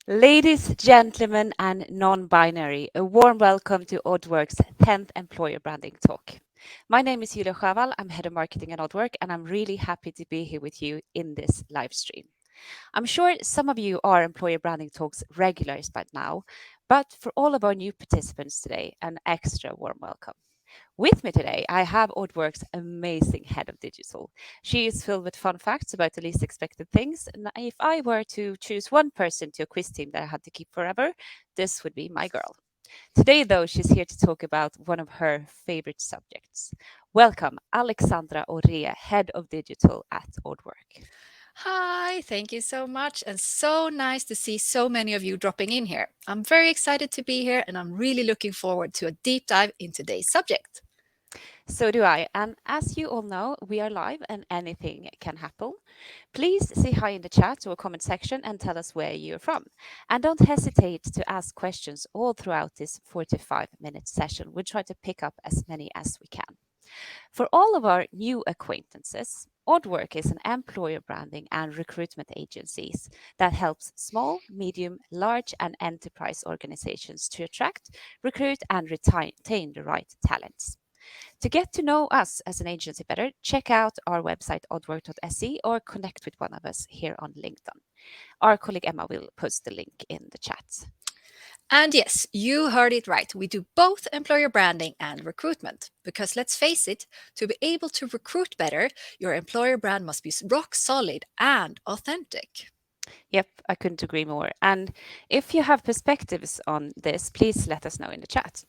Ladies, gentlemen, and non-binary, a warm welcome to Oddwork's 10th Employer Branding Talk. My name is Julia Sjöwall. I'm Head of Marketing at Oddwork, and I'm really happy to be here with you in this live stream. I'm sure some of you are Employer Branding Talks regulars by now, but for all of our new participants today, an extra warm welcome. With me today, I have Oddwork's amazing head of digital. She is filled with fun facts about the least expected things. And if I were to choose one person to a quiz team that I had to keep forever, this would be my girl. Today, though, she's here to talk about one of her favorite subjects. Welcome, Alexandra Åhré, head of digital at Oddwork. Hi, thank you so much. And so nice to see so many of you dropping in here. I'm very excited to be here and I'm really looking forward to a deep dive in today's subject. So do I. And as you all know, we are live and anything can happen. Please say hi in the chat or comment section and tell us where you're from. And don't hesitate to ask questions all throughout this 45-minute session. We'll try to pick up as many as we can. For all of our new acquaintances, Oddwork is an employer branding and recruitment agencies that helps small, medium, large, and enterprise organizations to attract, recruit, and retain the right talents. To get to know us as an agency better, check out our website oddwork.se or connect with one of us here on LinkedIn. Our colleague Emma will post the link in the chat. And yes, you heard it right. We do both employer branding and recruitment. Because let's face it, to be able to recruit better, your employer brand must be rock solid and authentic. Yep, I couldn't agree more. And if you have perspectives on this, please let us know in the chat.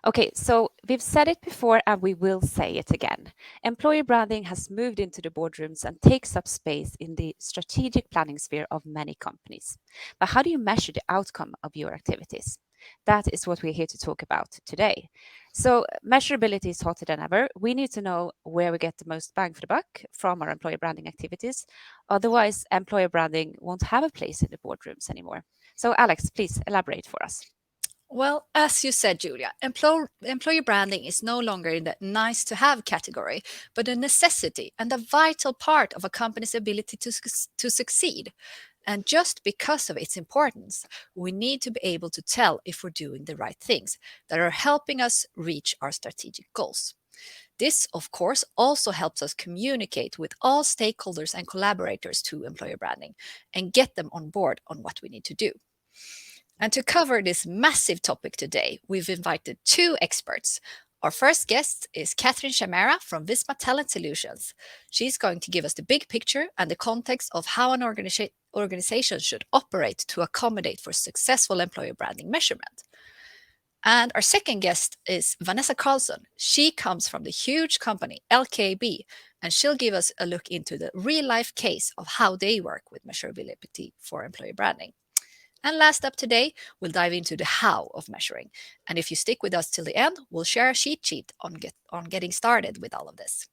Okay, so we've said it before and we will say it again. Employer branding has moved into the boardrooms and takes up space in the strategic planning sphere of many companies. But how do you measure the outcome of your activities? That is what we're here to talk about today. So, measurability is hotter than ever. We need to know where we get the most bang for the buck from our employer branding activities. Otherwise, employer branding won't have a place in the boardrooms anymore. So, Alex, please elaborate for us. Well, as you said, Julia, employer branding is no longer in the nice to have category, but a necessity and a vital part of a company's ability to succeed. And just because of its importance, we need to be able to tell if we're doing the right things that are helping us reach our strategic goals. This, of course, also helps us communicate with all stakeholders and collaborators to employer branding and get them on board on what we need to do. And to cover this massive topic today, we've invited two experts. Our first guest is Catherine Chamera from Visma Talent Solutions. She's going to give us the big picture and the context of how an organization should operate to accommodate for successful employer branding measurement. And our second guest is Vanessa Karlsson. She comes from the huge company LKAB, and she'll give us a look into the real life case of how they work with measurability for employer branding. And last up today, we'll dive into the how of measuring. And if you stick with us till the end, we'll share a cheat sheet on getting started with all of this.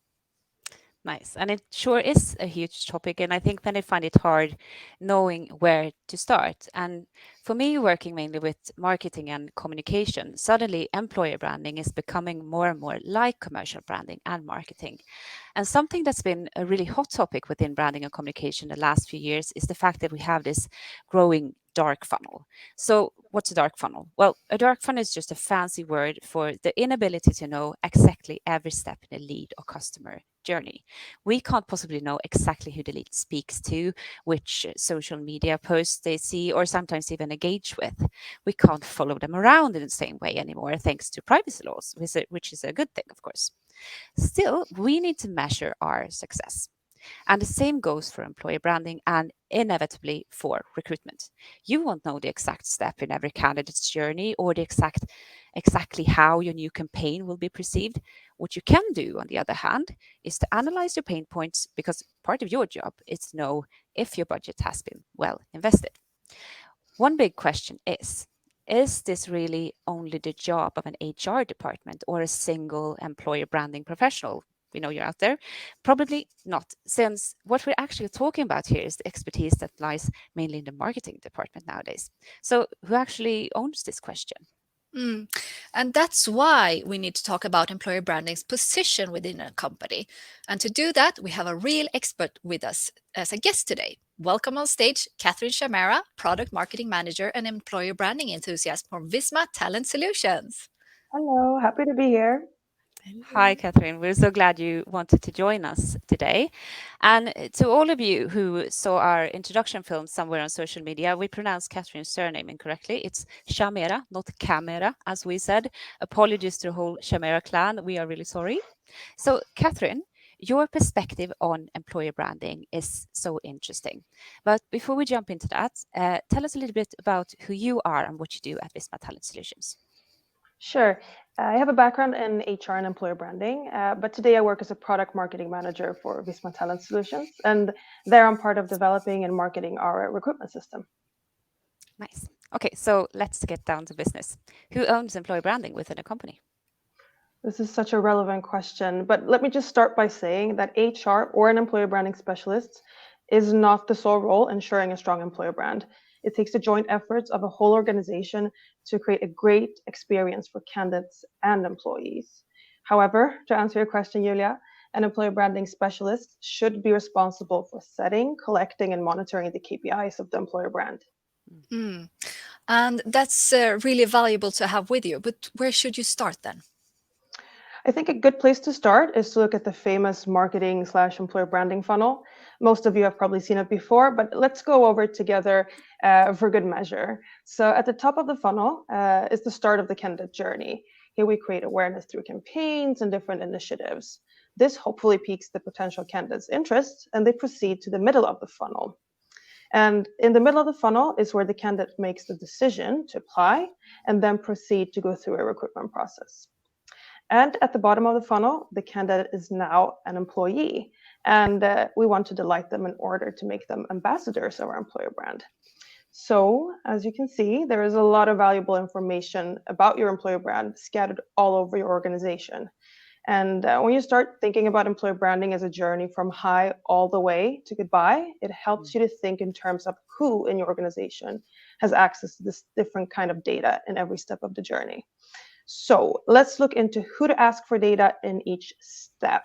Nice. And it sure is a huge topic. And I think many find it hard knowing where to start. And for me, working mainly with marketing and communication, suddenly employer branding is becoming more and more like commercial branding and marketing. And something that's been a really hot topic within branding and communication the last few years is the fact that we have this growing dark funnel. So, what's a dark funnel? Well, a dark funnel is just a fancy word for the inability to know exactly every step in a lead or customer journey. We can't possibly know exactly who the lead speaks to, which social media posts they see, or sometimes even engage with. We can't follow them around in the same way anymore, thanks to privacy laws, which is a good thing, of course. Still, we need to measure our success. And the same goes for employer branding and inevitably for recruitment. You won't know the exact step in every candidate's journey or the exactly how your new campaign will be perceived. What you can do, on the other hand, is to analyze your pain points because part of your job is to know if your budget has been well invested. One big question is this really only the job of an HR department or a single employer branding professional? We know you're out there. Probably not, since what we're actually talking about here is the expertise that lies mainly in the marketing department nowadays. So, who actually owns this question? And that's why we need to talk about employer branding's position within a company. And to do that, we have a real expert with us as a guest today. Welcome on stage, Catherine Chamera, Product Marketing Manager and Employer Branding Enthusiast for Visma Talent Solutions. Hello, happy to be here. Hi, Catherine. We're so glad you wanted to join us today. And to all of you who saw our introduction film somewhere on social media, we pronounced Catherine's surname incorrectly. It's Chamera, not Camera, as we said. Apologies to the whole Chamera clan. We are really sorry. So, Catherine, your perspective on employer branding is so interesting. But before we jump into that, tell us a little bit about who you are and what you do at Visma Talent Solutions. Sure. I have a background in HR and employer branding, but today I work as a product marketing manager for Visma Talent Solutions, and there I'm part of developing and marketing our recruitment system. Nice. Okay, so let's get down to business. Who owns employer branding within a company? This is such a relevant question, but let me just start by saying that HR or an employer branding specialist is not the sole role ensuring a strong employer brand. It takes the joint efforts of a whole organization to create a great experience for candidates and employees. However, to answer your question, Julia, an employer branding specialist should be responsible for setting, collecting, and monitoring the KPIs of the employer brand. And that's really valuable to have with you. But where should you start then? I think a good place to start is to look at the famous marketing/employer branding funnel. Most of you have probably seen it before, but let's go over it together for good measure. So at the top of the funnel is the start of the candidate journey. Here we create awareness through campaigns and different initiatives. This hopefully piques the potential candidate's interest, and they proceed to the middle of the funnel. And in the middle of the funnel is where the candidate makes the decision to apply and then proceed to go through a recruitment process. And at the bottom of the funnel, the candidate is now an employee, and we want to delight them in order to make them ambassadors of our employer brand. So, as you can see, there is a lot of valuable information about your employer brand scattered all over your organization. And when you start thinking about employer branding as a journey from hi all the way to goodbye, it helps you to think in terms of who in your organization has access to this different kind of data in every step of the journey. So let's look into who to ask for data in each step.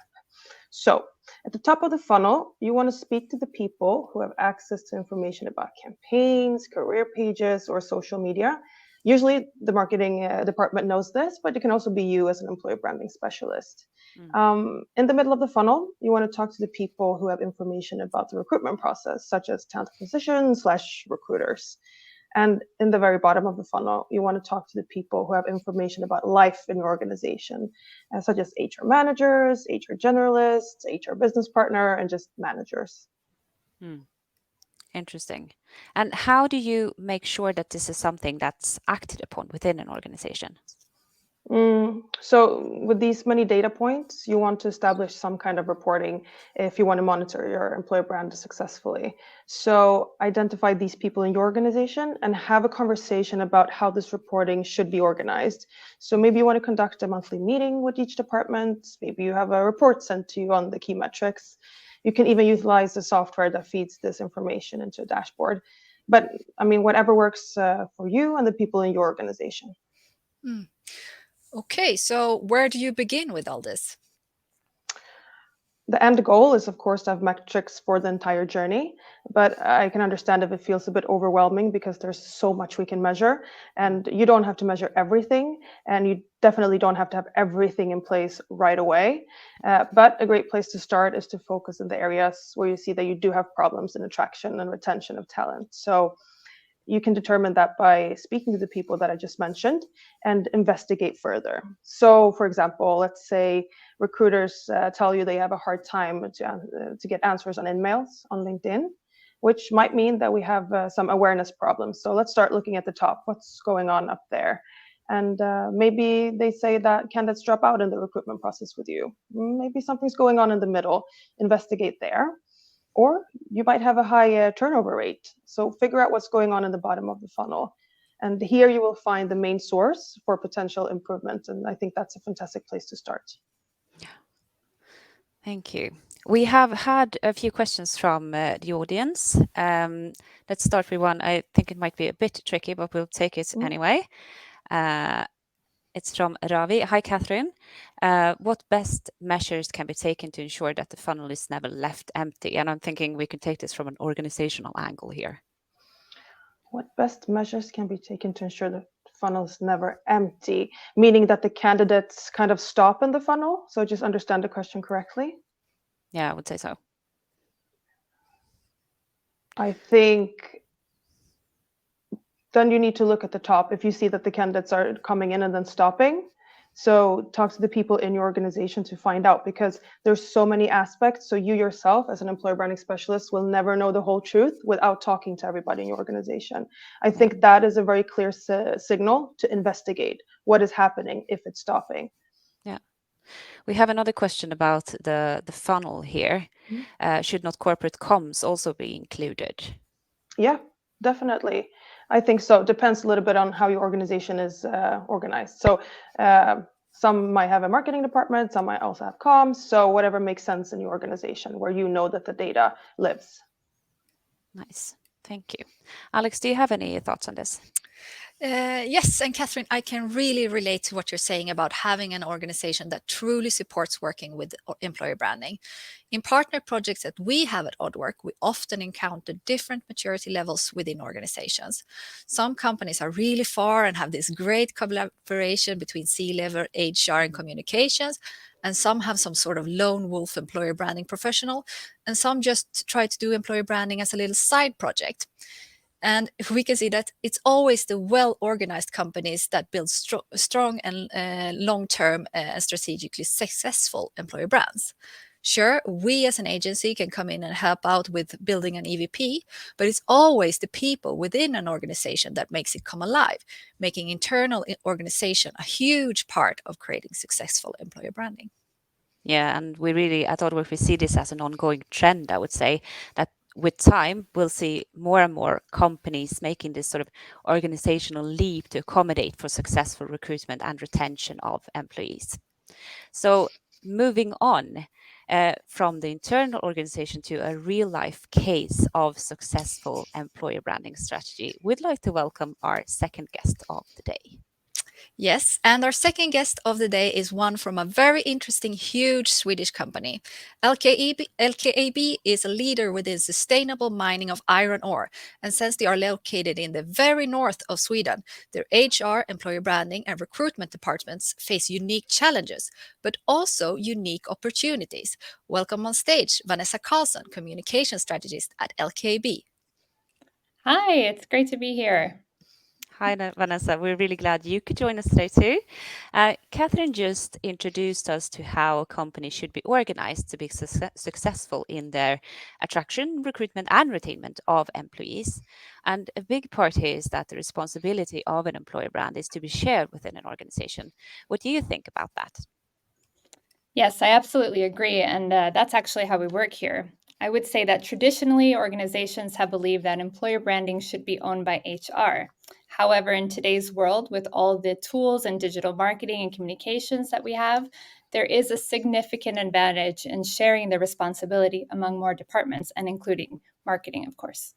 So at the top of the funnel, you want to speak to the people who have access to information about campaigns, career pages, or social media. Usually the marketing department knows this, but it can also be you as an employer branding specialist. In the middle of the funnel, you want to talk to the people who have information about the recruitment process, such as talent acquisition/recruiters. And in the very bottom of the funnel, you want to talk to the people who have information about life in your organization, such as HR managers, HR generalists, HR business partner, and just managers. Interesting. And how do you make sure that this is something that's acted upon within an organization? So with these many data points, you want to establish some kind of reporting if you want to monitor your employer brand successfully. So identify these people in your organization and have a conversation about how this reporting should be organized. So maybe you want to conduct a monthly meeting with each department. Maybe you have a report sent to you on the key metrics. You can even utilize the software that feeds this information into a dashboard. But I mean, whatever works for you and the people in your organization. Okay, so where do you begin with all this? The end goal is, of course, to have metrics for the entire journey, but I can understand if it feels a bit overwhelming because there's so much we can measure, and you don't have to measure everything, and you definitely don't have to have everything in place right away. But a great place to start is to focus in the areas where you see that you do have problems in attraction and retention of talent. So you can determine that by speaking to the people that I just mentioned and investigate further. So, for example, let's say recruiters tell you they have a hard time to get answers on emails on LinkedIn, which might mean that we have some awareness problems. So let's start looking at the top. What's going on up there? And maybe they say that candidates drop out in the recruitment process with you. Maybe something's going on in the middle. Investigate there. Or you might have a high turnover rate. So figure out what's going on in the bottom of the funnel. And here you will find the main source for potential improvement. And I think that's a fantastic place to start. Thank you. We have had a few questions from the audience. Let's start with one. I think it might be a bit tricky, but we'll take it anyway. It's from Ravi. Hi, Catherine. What best measures can be taken to ensure that the funnel is never left empty? And I'm thinking we can take this from an organizational angle here. What best measures can be taken to ensure the funnel is never empty? Meaning that the candidates kind of stop in the funnel? So just understand the question correctly? Yeah, I would say so. I think then you need to look at the top if you see that the candidates are coming in and then stopping. So talk to the people in your organization to find out, because there's so many aspects. So you yourself as an employer branding specialist will never know the whole truth without talking to everybody in your organization. I think that is a very clear signal to investigate what is happening if it's stopping. Yeah. We have another question about the funnel here. Should not corporate comms also be included? Yeah, definitely. I think so. It depends a little bit on how your organization is organized. So some might have a marketing department, some might also have comms. So whatever makes sense in your organization where you know that the data lives. Nice. Thank you. Alex, do you have any thoughts on this? Yes, and Catherine, I can really relate to what you're saying about having an organization that truly supports working with employer branding. In partner projects that we have at Oddwork, we often encounter different maturity levels within organizations. Some companies are really far and have this great collaboration between C-level, HR, and communications, and some have some sort of lone wolf employer branding professional, and some just try to do employer branding as a little side project. And we can see that it's always the well-organized companies that build strong and long-term and strategically successful employer brands. Sure, we as an agency can come in and help out with building an EVP, but it's always the people within an organization that makes it come alive, making internal organization a huge part of creating successful employer branding. Yeah, and we really, at Oddwork, we see this as an ongoing trend, I would say, that with time, we'll see more and more companies making this sort of organizational leap to accommodate for successful recruitment and retention of employees. So moving on from the internal organization to a real life case of successful employer branding strategy, we'd like to welcome our second guest of the day. Yes, and our second guest of the day is one from a very interesting, huge Swedish company. LKAB is a leader within sustainable mining of iron ore, and since they are located in the very north of Sweden, their HR, employer branding, and recruitment departments face unique challenges, but also unique opportunities. Welcome on stage, Vanessa Karlsson, communication strategist at LKAB. Hi, it's great to be here. Hi, Vanessa. We're really glad you could join us today too. Catherine just introduced us to how a company should be organized to be successful in their attraction, recruitment, and retainment of employees. And a big part here is that the responsibility of an employer brand is to be shared within an organization. What do you think about that? Yes, I absolutely agree. And that's actually how we work here. I would say that traditionally, organizations have believed that employer branding should be owned by HR. However, in today's world, with all the tools and digital marketing and communications that we have, there is a significant advantage in sharing the responsibility among more departments and including marketing, of course.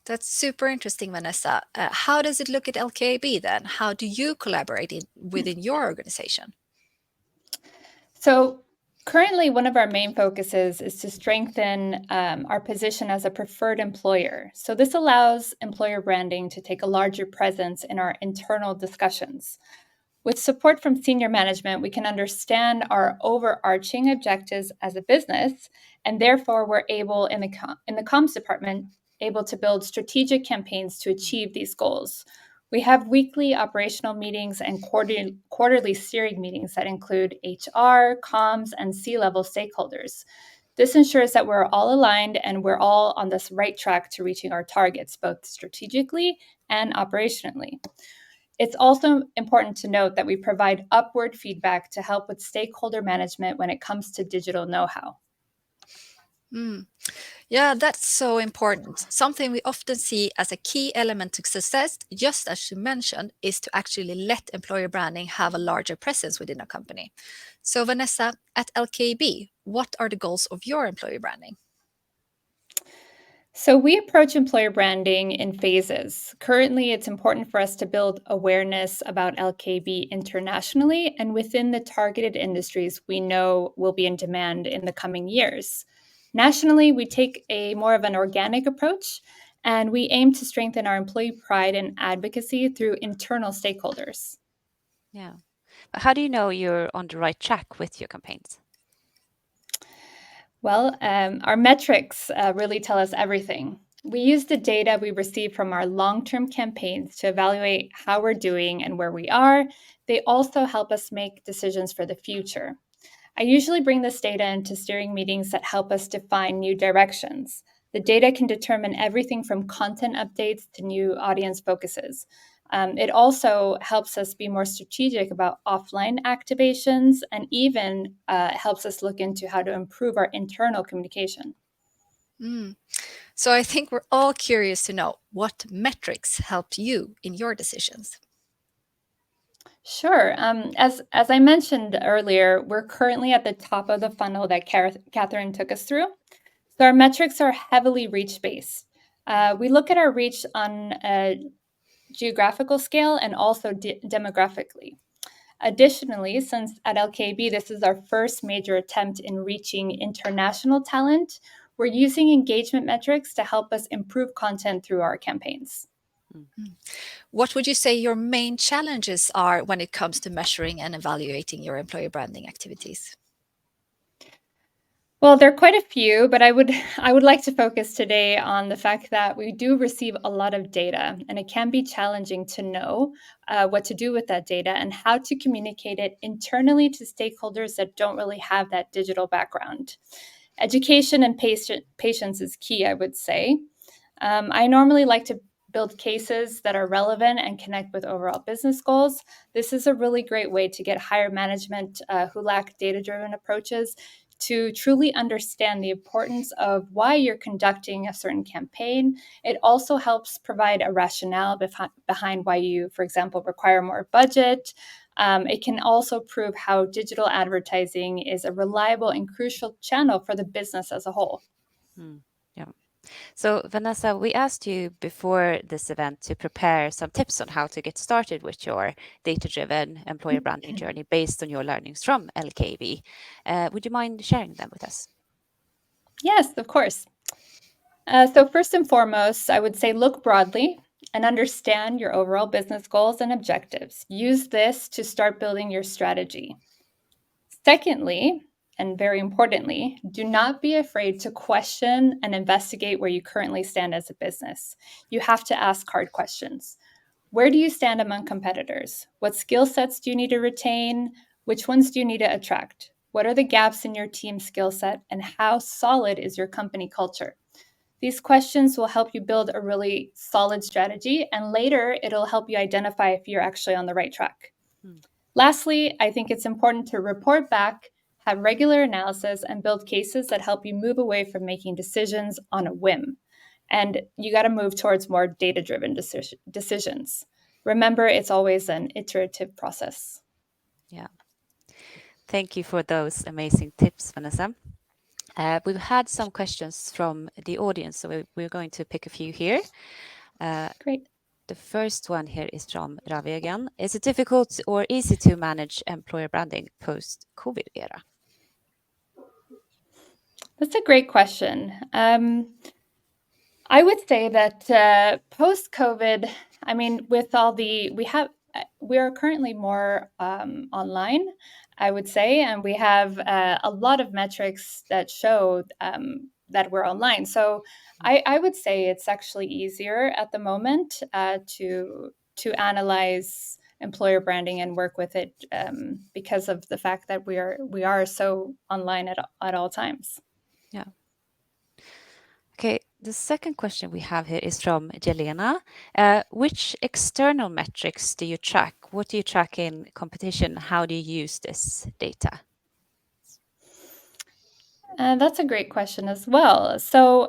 That's super interesting, Vanessa. How does it look at LKAB then? How do you collaborate within your organization? So currently, one of our main focuses is to strengthen our position as a preferred employer. So this allows employer branding to take a larger presence in our internal discussions. With support from senior management, we can understand our overarching objectives as a business, and therefore we're able in the comms department able to build strategic campaigns to achieve these goals. We have weekly operational meetings and quarterly steering meetings that include HR, comms, and C-level stakeholders. This ensures that we're all aligned and we're all on this right track to reaching our targets, both strategically and operationally. It's also important to note that we provide upward feedback to help with stakeholder management when it comes to digital know-how. Yeah, that's so important. Something we often see as a key element to success, just as you mentioned, is to actually let employer branding have a larger presence within a company. So Vanessa, at LKAB, what are the goals of your employer branding? So we approach employer branding in phases. Currently, it's important for us to build awareness about LKAB internationally and within the targeted industries we know will be in demand in the coming years. Nationally, we take a more of an organic approach, and we aim to strengthen our employee pride and advocacy through internal stakeholders. Yeah. But how do you know you're on the right track with your campaigns? Well, our metrics really tell us everything. We use the data we receive from our long-term campaigns to evaluate how we're doing and where we are. They also help us make decisions for the future. I usually bring this data into steering meetings that help us define new directions. The data can determine everything from content updates to new audience focuses. It also helps us be more strategic about offline activations and even helps us look into how to improve our internal communication. So I think we're all curious to know what metrics helped you in your decisions. Sure. As I mentioned earlier, we're currently at the top of the funnel that Catherine took us through. So our metrics are heavily reach-based. We look at our reach on a geographical scale and also demographically. Additionally, since at LKAB, this is our first major attempt in reaching international talent, we're using engagement metrics to help us improve content through our campaigns. What would you say your main challenges are when it comes to measuring and evaluating your employer branding activities? Well, there are quite a few, but I would like to focus today on the fact that we do receive a lot of data, and it can be challenging to know what to do with that data and how to communicate it internally to stakeholders that don't really have that digital background. Education and patience is key, I would say. I normally like to build cases that are relevant and connect with overall business goals. This is a really great way to get higher management who lack data-driven approaches to truly understand the importance of why you're conducting a certain campaign. It also helps provide a rationale behind why you, for example, require more budget. It can also prove how digital advertising is a reliable and crucial channel for the business as a whole. Yeah. So, Vanessa, we asked you before this event to prepare some tips on how to get started with your data-driven employer branding journey based on your learnings from LKAB. Would you mind sharing them with us? Yes, of course. So first and foremost, I would say look broadly and understand your overall business goals and objectives. Use this to start building your strategy. Secondly, and very importantly, do not be afraid to question and investigate where you currently stand as a business. You have to ask hard questions. Where do you stand among competitors? What skill sets do you need to retain? Which ones do you need to attract? What are the gaps in your team skill set? And how solid is your company culture? These questions will help you build a really solid strategy, and later it'll help you identify if you're actually on the right track. Lastly, I think it's important to report back, have regular analysis, and build cases that help you move away from making decisions on a whim. And you got to move towards more data-driven decisions. Remember, it's always an iterative process. Yeah. Thank you for those amazing tips, Vanessa. We've had some questions from the audience, so we're going to pick a few here. Great. The first one here is from Ravi again. Is it difficult or easy to manage employer branding post-COVID era? That's a great question. I would say that post-COVID, I mean, with all we are currently more online, I would say, and we have a lot of metrics that show that we're online. So I would say it's actually easier at the moment to analyze employer branding and work with it because of the fact that we are so online at all times. Yeah. Okay, the second question we have here is from Jelena. Which external metrics do you track? What do you track in competition? How do you use this data? That's a great question as well. So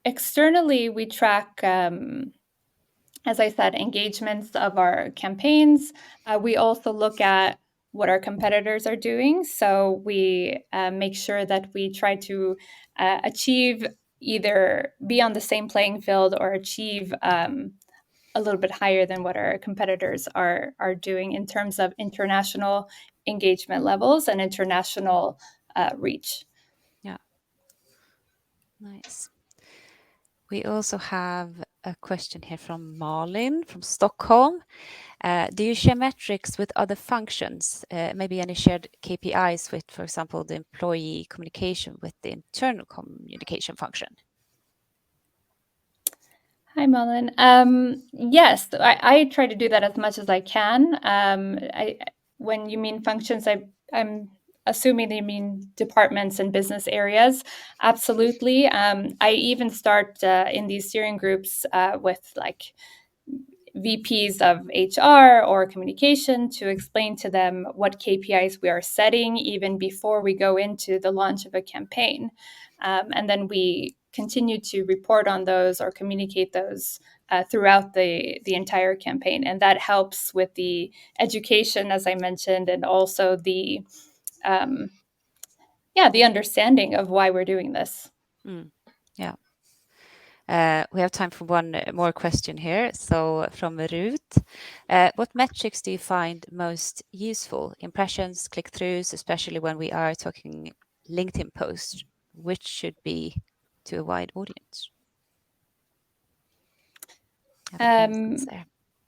externally, we track, as I said, engagements of our campaigns. We also look at what our competitors are doing. So we make sure that we try to achieve either be on the same playing field or achieve a little bit higher than what our competitors are doing in terms of international engagement levels and international reach. Yeah. Nice. We also have a question here from Malin from Stockholm. Do you share metrics with other functions? Maybe any shared KPIs with, for example, the employee communication with the internal communication function? Hi, Malin. Yes, I try to do that as much as I can. When you mean functions, I'm assuming that you mean departments and business areas. Absolutely. I even start in these steering groups with like VPs of HR or communication to explain to them what KPIs we are setting even before we go into the launch of a campaign. And then we continue to report on those or communicate those throughout the entire campaign. And that helps with the education, as I mentioned, and also the understanding of why we're doing this. Yeah. We have time for one more question here. So from Ruth, what metrics do you find most useful? Impressions, click-throughs, especially when we are talking LinkedIn posts, which should be to a wide audience?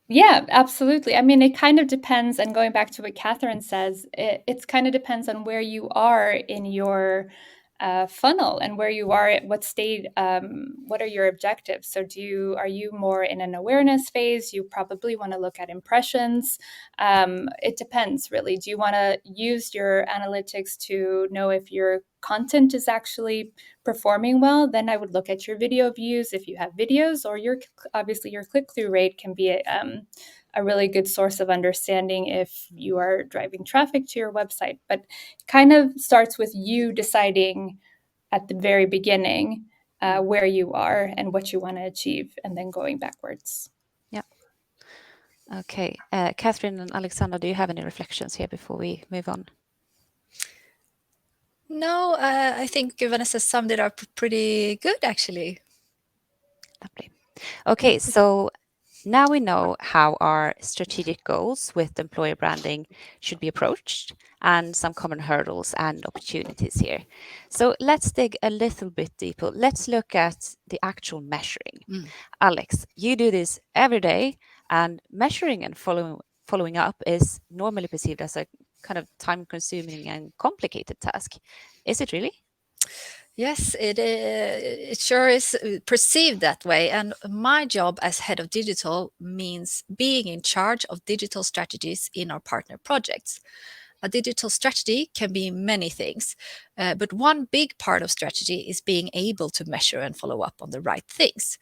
Yeah, absolutely. I mean, it kind of depends, and going back to what Catherine says, it kind of depends on where you are in your funnel and where you are at what state, what are your objectives. So are you more in an awareness phase? You probably want to look at impressions. It depends, really. Do you want to use your analytics to know if your content is actually performing well? Then I would look at your video views if you have videos, or obviously your click-through rate can be a really good source of understanding if you are driving traffic to your website. But kind of starts with you deciding at the very beginning where you are and what you want to achieve, and then going backwards. Yeah. Okay. Catherine and Alexandra, do you have any reflections here before we move on? No, I think Vanessa summed it up pretty good, actually. Lovely. Okay, so now we know how our strategic goals with employer branding should be approached and some common hurdles and opportunities here. So let's dig a little bit deeper. Let's look at the actual measuring. Alex, you do this every day, and measuring and following up is normally perceived as a kind of time-consuming and complicated task. Is it really? Yes, it sure is perceived that way. And my job as head of digital means being in charge of digital strategies in our partner projects. A digital strategy can be many things, but one big part of strategy is being able to measure and follow up on the right things.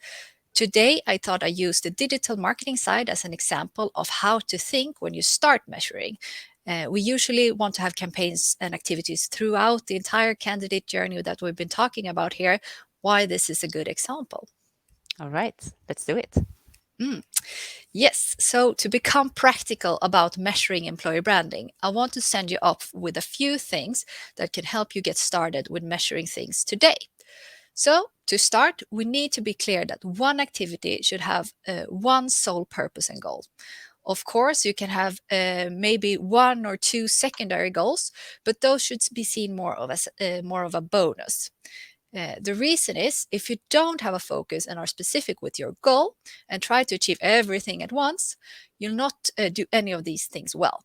Today, I thought I used the digital marketing side as an example of how to think when you start measuring. We usually want to have campaigns and activities throughout the entire candidate journey that we've been talking about here. Why this is a good example. All right, let's do it. Yes, so to become practical about measuring employer branding, I want to send you off with a few things that can help you get started with measuring things today. So to start, we need to be clear that one activity should have one sole purpose and goal. Of course, you can have maybe one or two secondary goals, but those should be seen more of a bonus. The reason is if you don't have a focus and are specific with your goal and try to achieve everything at once, you'll not do any of these things well.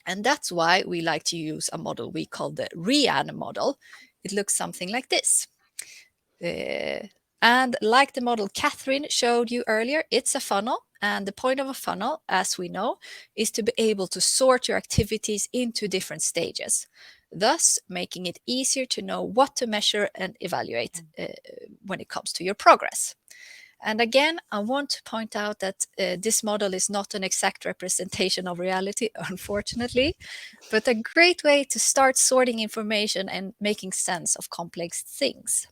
And that's why we like to use a model we call the REAN model. It looks something like this. And like the model Catherine showed you earlier, it's a funnel. And the point of a funnel, as we know, is to be able to sort your activities into different stages, thus making it easier to know what to measure and evaluate when it comes to your progress. And again, I want to point out that this model is not an exact representation of reality, unfortunately, but a great way to start sorting information and making sense of complex things.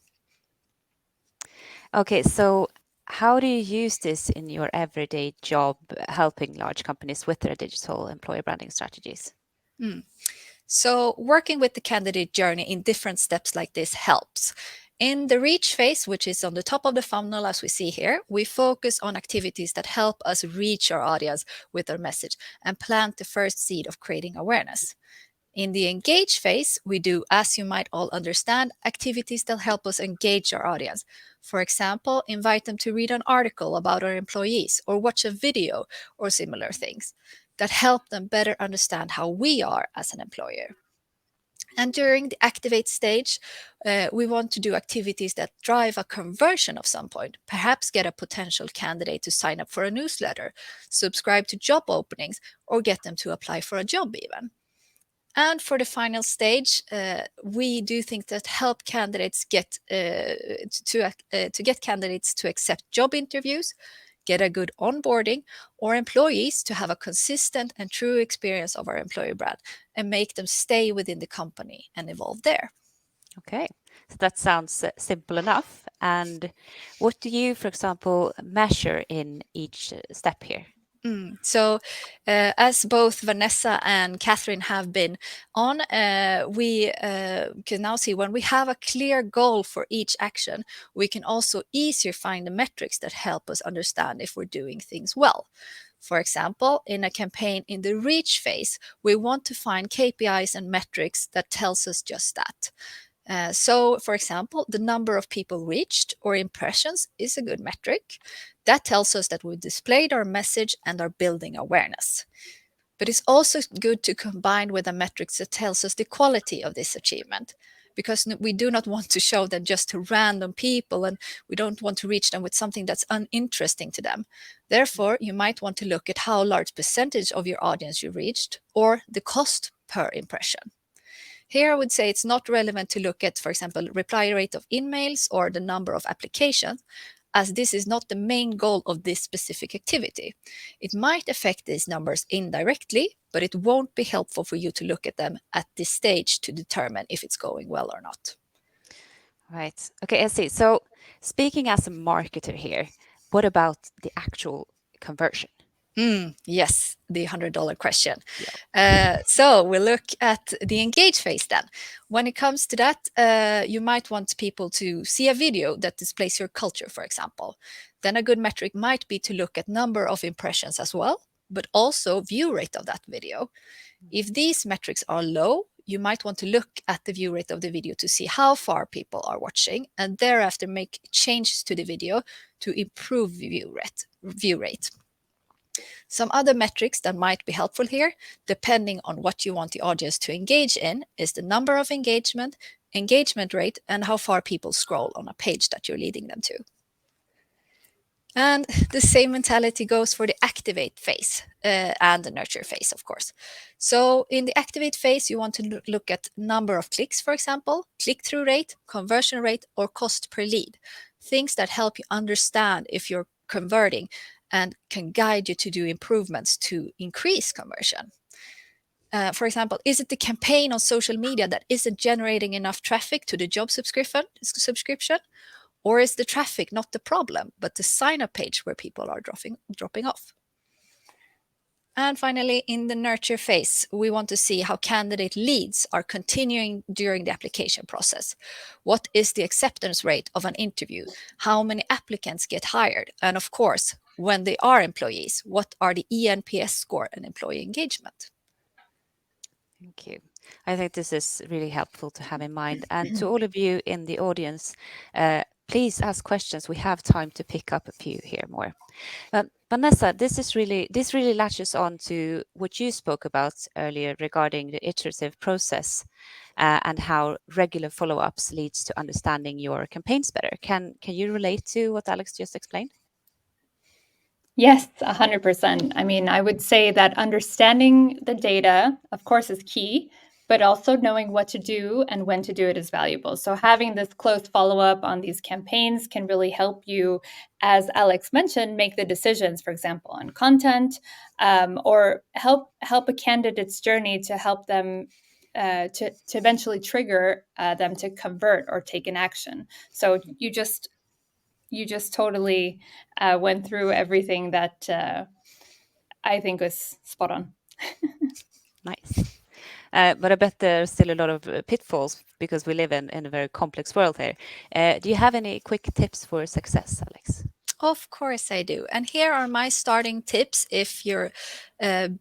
Okay, so how do you use this in your everyday job helping large companies with their digital employer branding strategies? So working with the candidate journey in different steps like this helps. In the reach phase, which is on the top of the funnel as we see here, we focus on activities that help us reach our audience with our message and plant the first seed of creating awareness. In the engage phase, we do, as you might all understand, activities that help us engage our audience. For example, invite them to read an article about our employees or watch a video or similar things that help them better understand how we are as an employer. And during the activate stage, we want to do activities that drive a conversion of some point, perhaps get a potential candidate to sign up for a newsletter, subscribe to job openings, or get them to apply for a job even. And for the final stage, we do think that help candidates get to get candidates to accept job interviews, get a good onboarding, or employees to have a consistent and true experience of our employer brand and make them stay within the company and evolve there. Okay, so that sounds simple enough. And what do you, for example, measure in each step here? So, as both Vanessa and Catherine have been on, we can now see when we have a clear goal for each action, we can also easier find the metrics that help us understand if we're doing things well. For example, in a campaign in the reach phase, we want to find KPIs and metrics that tells us just that. So, for example, the number of people reached or impressions is a good metric. That tells us that we displayed our message and are building awareness. But it's also good to combine with a metric that tells us the quality of this achievement, because we do not want to show them just to random people and we don't want to reach them with something that's uninteresting to them. Therefore, you might want to look at how large percentage of your audience you reached or the cost per impression. Here I would say it's not relevant to look at, for example, reply rate of emails or the number of applications, as this is not the main goal of this specific activity. It might affect these numbers indirectly, but it won't be helpful for you to look at them at this stage to determine if it's going well or not. Right. Okay, I see. So speaking as a marketer here, what about the actual conversion? Yes, the $100 question. Yeah. So we'll look at the engage phase then. When it comes to that, you might want people to see a video that displays your culture, for example. Then a good metric might be to look at number of impressions as well, but also view rate of that video. If these metrics are low, you might want to look at the view rate of the video to see how far people are watching and thereafter make changes to the video to improve view rate. Some other metrics that might be helpful here, depending on what you want the audience to engage in, is the number of engagement rate, and how far people scroll on a page that you're leading them to. And the same mentality goes for the activate phase and the nurture phase, of course. So in the activate phase, you want to look at number of clicks, for example, click-through rate, conversion rate, or cost per lead. Things that help you understand if you're converting and can guide you to do improvements to increase conversion. For example, is it the campaign on social media that isn't generating enough traffic to the job subscription? Or is the traffic not the problem, but the sign-up page where people are dropping off? And finally, in the nurture phase, we want to see how candidate leads are continuing during the application process. What is the acceptance rate of an interview? How many applicants get hired? And of course, when they are employees, what are the eNPS score and employee engagement? Thank you. I think this is really helpful to have in mind. And to all of you in the audience, please ask questions. We have time to pick up a few here more. Vanessa, this really latches on to what you spoke about earlier regarding the iterative process and how regular follow-ups leads to understanding your campaigns better. Can you relate to what Alex just explained? Yes, 100%. I mean, I would say that understanding the data, of course, is key, but also knowing what to do and when to do it is valuable. So having this close follow-up on these campaigns can really help you, as Alex mentioned, make the decisions, for example, on content, or help a candidate's journey to help them to eventually trigger them to convert or take an action. So you just totally went through everything that I think was spot on. Nice. But I bet there's still a lot of pitfalls because we live in a very complex world here. Do you have any quick tips for success, Alex? Of course I do. And here are my starting tips if you're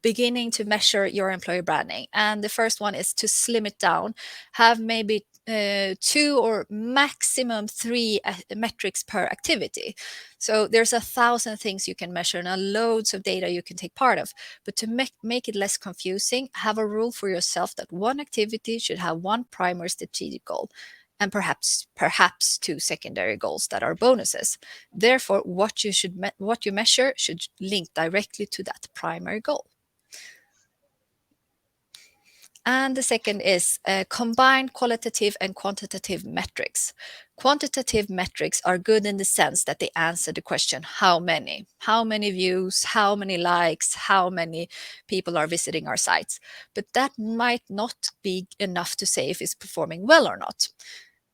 beginning to measure your employer branding. And the first one is to slim it down. Have maybe 2 or maximum 3 metrics per activity. So there's 1,000 things you can measure and loads of data you can take part of. But to make it less confusing, have a rule for yourself that one activity should have one primary strategic goal and perhaps 2 secondary goals that are bonuses. Therefore, what you measure should link directly to that primary goal. And the second is combine qualitative and quantitative metrics. Quantitative metrics are good in the sense that they answer the question, how many? How many views? How many likes? How many people are visiting our sites? But that might not be enough to say if it's performing well or not.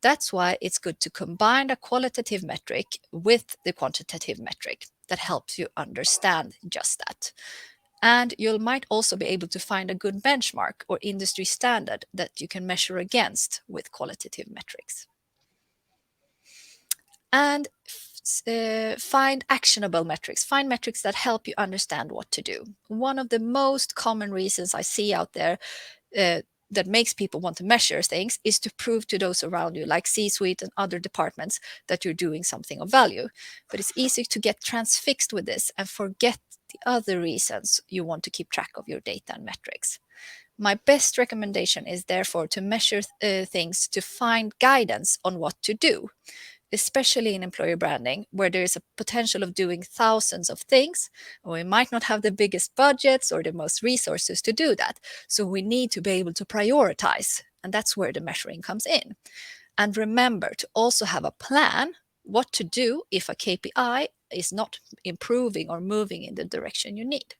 That's why it's good to combine a qualitative metric with the quantitative metric that helps you understand just that. And you might also be able to find a good benchmark or industry standard that you can measure against with qualitative metrics. And find actionable metrics. Find metrics that help you understand what to do. One of the most common reasons I see out there that makes people want to measure things is to prove to those around you, like C-suite and other departments, that you're doing something of value. But it's easy to get transfixed with this and forget the other reasons you want to keep track of your data and metrics. My best recommendation is therefore to measure things to find guidance on what to do, especially in employer branding, where there is a potential of doing thousands of things, and we might not have the biggest budgets or the most resources to do that. So we need to be able to prioritize, and that's where the measuring comes in. And remember to also have a plan what to do if a KPI is not improving or moving in the direction you need.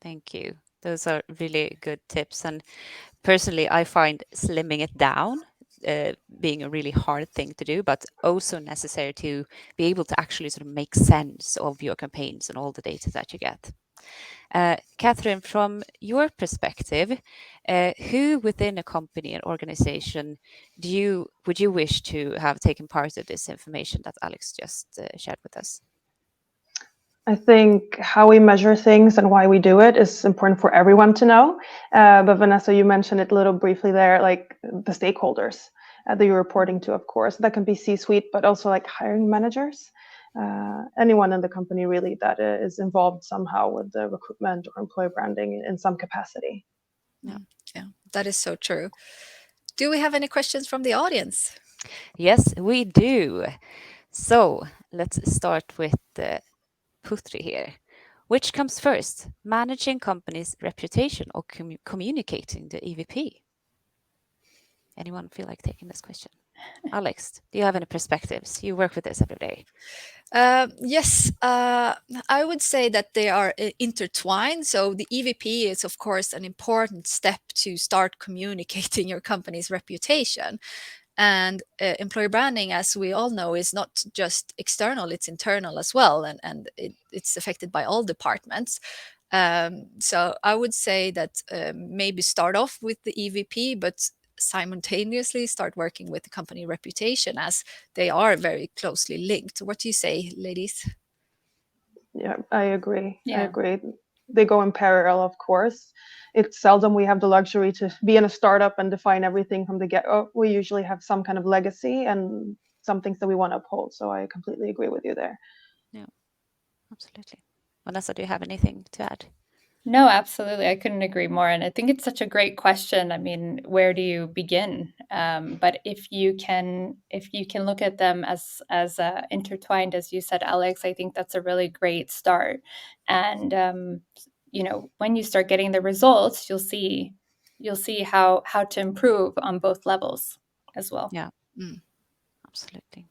Thank you. Those are really good tips. And personally, I find slimming it down being a really hard thing to do, but also necessary to be able to actually sort of make sense of your campaigns and all the data that you get. Catherine, from your perspective, who within a company and organization would you wish to have taken part of this information that Alex just shared with us? I think how we measure things and why we do it is important for everyone to know. But Vanessa, you mentioned it a little briefly there, like the stakeholders that you're reporting to, of course. That can be C-suite, but also like hiring managers. Anyone in the company really that is involved somehow with the recruitment or employer branding in some capacity. Yeah, that is so true. Do we have any questions from the audience? Yes, we do. So let's start with Putri here. Which comes first, managing company's reputation or communicating the EVP? Anyone feel like taking this question? Alex, do you have any perspectives? You work with this every day. Yes, I would say that they are intertwined. So the EVP is, of course, an important step to start communicating your company's reputation. And employer branding, as we all know, is not just external, it's internal as well. And it's affected by all departments. So I would say that maybe start off with the EVP, but simultaneously start working with the company reputation, as they are very closely linked. What do you say, ladies? Yeah, I agree. Yeah. I agree. They go in parallel, of course. It's seldom we have the luxury to be in a startup and define everything from the get-go. We usually have some kind of legacy and some things that we want to uphold. So I completely agree with you there. Yeah, absolutely. Vanessa, do you have anything to add? No, absolutely. I couldn't agree more. And I think it's such a great question. I mean, where do you begin? But if you can look at them as intertwined, as you said, Alex, I think that's a really great start. And when you start getting the results, you'll see how to improve on both levels as well. Yeah, absolutely.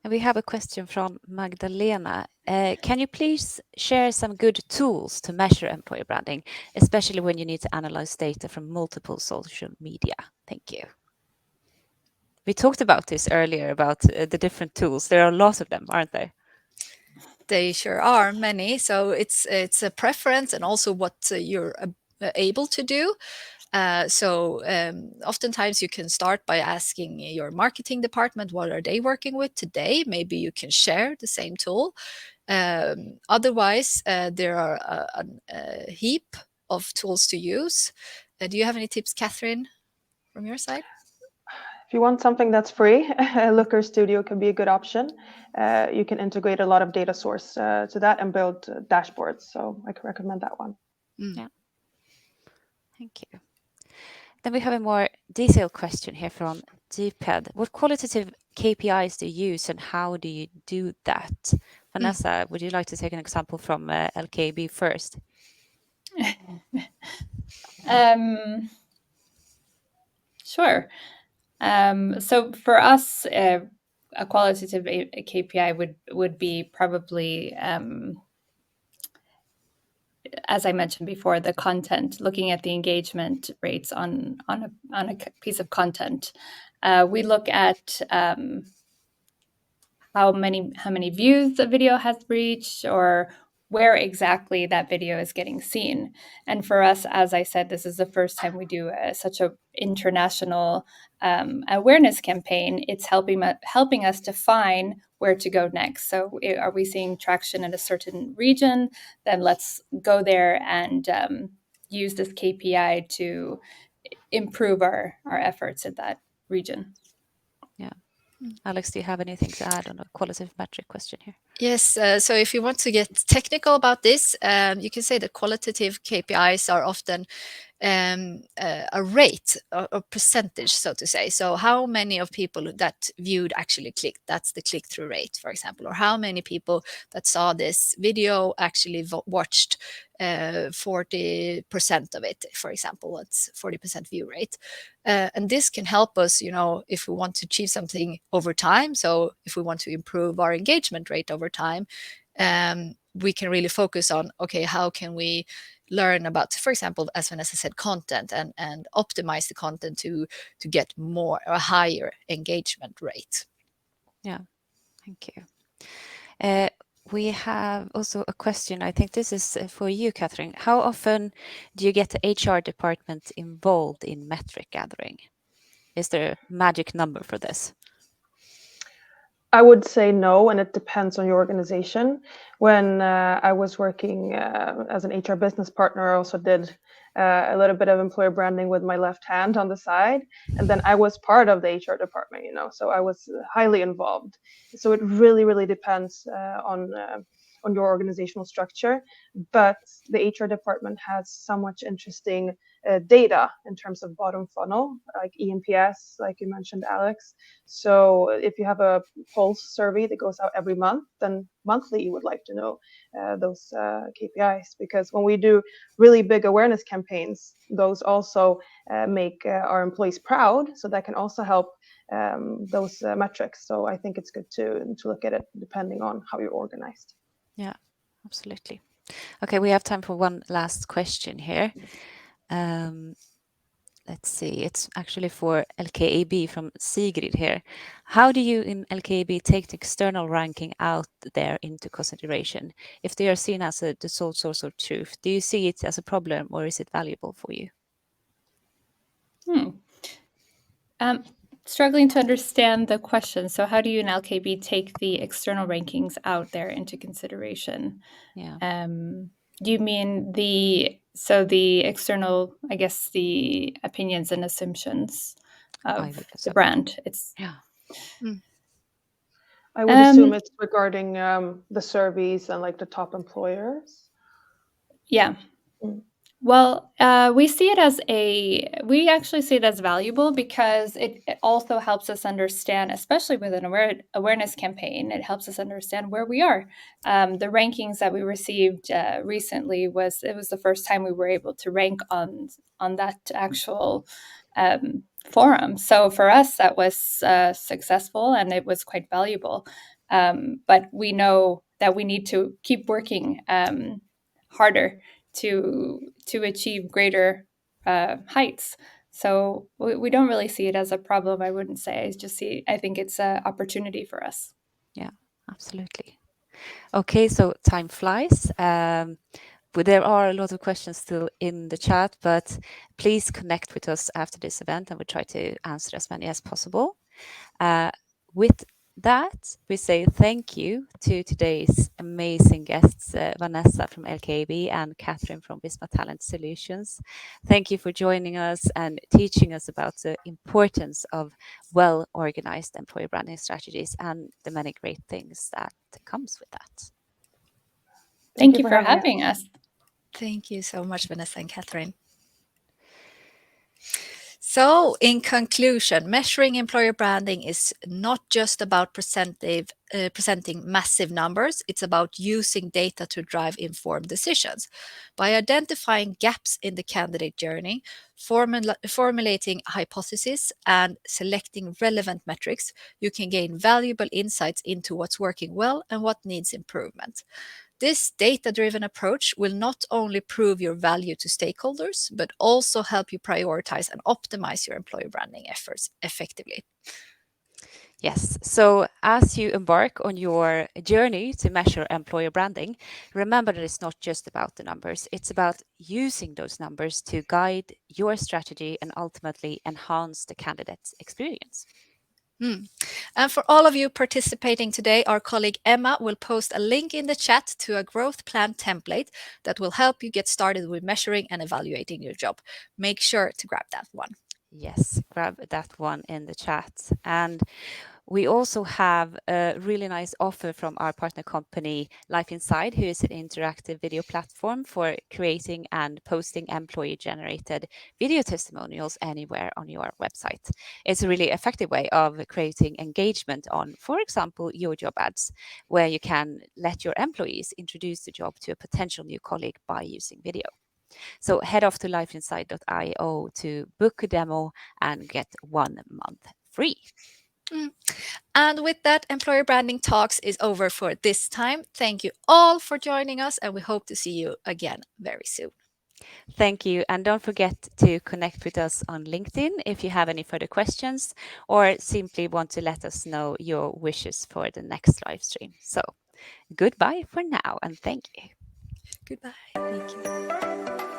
And we have a question from Magdalena. Can you please share some good tools to measure employer branding, especially when you need to analyze data from multiple social media? Thank you. We talked about this earlier, about the different tools. There are lots of them, aren't there? They sure are many. So it's a preference and also what your able to do. So oftentimes you can start by asking your marketing department, what are they working with today? Maybe you can share the same tool. Otherwise, there are a heap of tools to use. Do you have any tips, Catherine, from your side? If you want something that's free, Looker Studio can be a good option. You can integrate a lot of data source to that and build dashboards. So I can recommend that one. Yeah. Thank you. Then we have a more detailed question here from GPED. What qualitative KPIs do you use and how do you do that? Vanessa, would you like to take an example from LKAB first? Sure. So for us, a qualitative KPI would be probably, as I mentioned before, the content, looking at the engagement rates on a piece of content. We look at how many views the video has reached, or where exactly that video is getting seen. And for us, as I said, this is the first time we do such a international awareness campaign. It's helping us define where to go next. So are we seeing traction in a certain region? Then let's go there and use this KPI to improve our efforts in that region. Yeah. Alex, do you have anything to add on a qualitative metric question here? Yes, so if you want to get technical about this, you can say that qualitative KPIs are often a rate or percentage, so to say. So how many of people that viewed actually clicked, that's the click-through rate, for example, or how many people that saw this video actually watched 40% of it, for example, that's 40% view rate. And this can help us, if we want to achieve something over time. So if we want to improve our engagement rate over time, we can really focus on, okay, how can we learn about, for example, as Vanessa said, content and optimize the content to get a higher engagement rate. Yeah, thank you. We have also a question. I think this is for you, Catherine. How often do you get the HR department involved in metric gathering? Is there a magic number for this? I would say no, and it depends on your organization. When I was working as an HR business partner, I also did a little bit of employer branding with my left hand on the side, and then I was part of the HR department, so I was highly involved. So it really, really depends on your organizational structure, but the HR department has so much interesting data in terms of bottom funnel, like eNPS, like you mentioned, Alex. So if you have a pulse survey that goes out every month, then monthly you would like to know those KPIs, because when we do really big awareness campaigns, those also make our employees proud. So that can also help those metrics. So I think it's good to look at it depending on how you're organized. Yeah, absolutely. Okay, we have time for one last question here. Let's see, it's actually for LKAB from Sigrid here. How do you in LKAB take the external ranking out there into consideration? If they are seen as the sole source of truth, do you see it as a problem or is it valuable for you? Struggling to understand the question. So how do you in LKB take the external rankings out there into consideration? Yeah. Do you mean the external, I guess, the opinions and assumptions of the brand? I would assume it's regarding the surveys and like the top employers. Yeah. Well, we actually see it as valuable because it also helps us understand, especially with an awareness campaign, it helps us understand where we are. The rankings that we received recently was the first time we were able to rank on that actual forum. So for us, that was successful and it was quite valuable. But we know that we need to keep working harder to achieve greater heights. So we don't really see it as a problem, I wouldn't say. I think it's an opportunity for us. Yeah, absolutely. Okay, so time flies. there are a lot of questions still in the chat, but please connect with us after this event and we'll try to answer as many as possible. With that, we say thank you to today's amazing guests, Vanessa from LKAB and Catherine from Visma Talent Solutions. Thank you for joining us and teaching us about the importance of well-organized employer branding strategies and the many great things that comes with that. Thank you for having us. Thank you so much, Vanessa and Catherine. So, in conclusion, measuring employer branding is not just about presenting massive numbers, it's about using data to drive informed decisions. By identifying gaps in the candidate journey, formulating hypotheses, and selecting relevant metrics, you can gain valuable insights into what's working well and what needs improvement. This data-driven approach will not only prove your value to stakeholders, but also help you prioritize and optimize your employer branding efforts effectively. Yes, so as you embark on your journey to measure employer branding, remember that it's not just about the numbers, it's about using those numbers to guide your strategy and ultimately enhance the candidate's experience. And for all of you participating today, our colleague Emma will post a link in the chat to a growth plan template that will help you get started with measuring and evaluating your job. Make sure to grab that one. Yes, grab that one in the chat. And we also have a really nice offer from our partner company, Life Inside, who is an interactive video platform for creating and posting employee-generated video testimonials anywhere on your website. It's a really effective way of creating engagement on, for example, your job ads, where you can let your employees introduce the job to a potential new colleague by using video. So head off to lifeinside.io to book a demo and get 1 month free. And with that, Employer Branding Talks is over for this time. Thank you all for joining us, and we hope to see you again very soon. Thank you. And don't forget to connect with us on LinkedIn if you have any further questions or simply want to let us know your wishes for the next live stream. So goodbye for now and thank you. Goodbye. Thank you.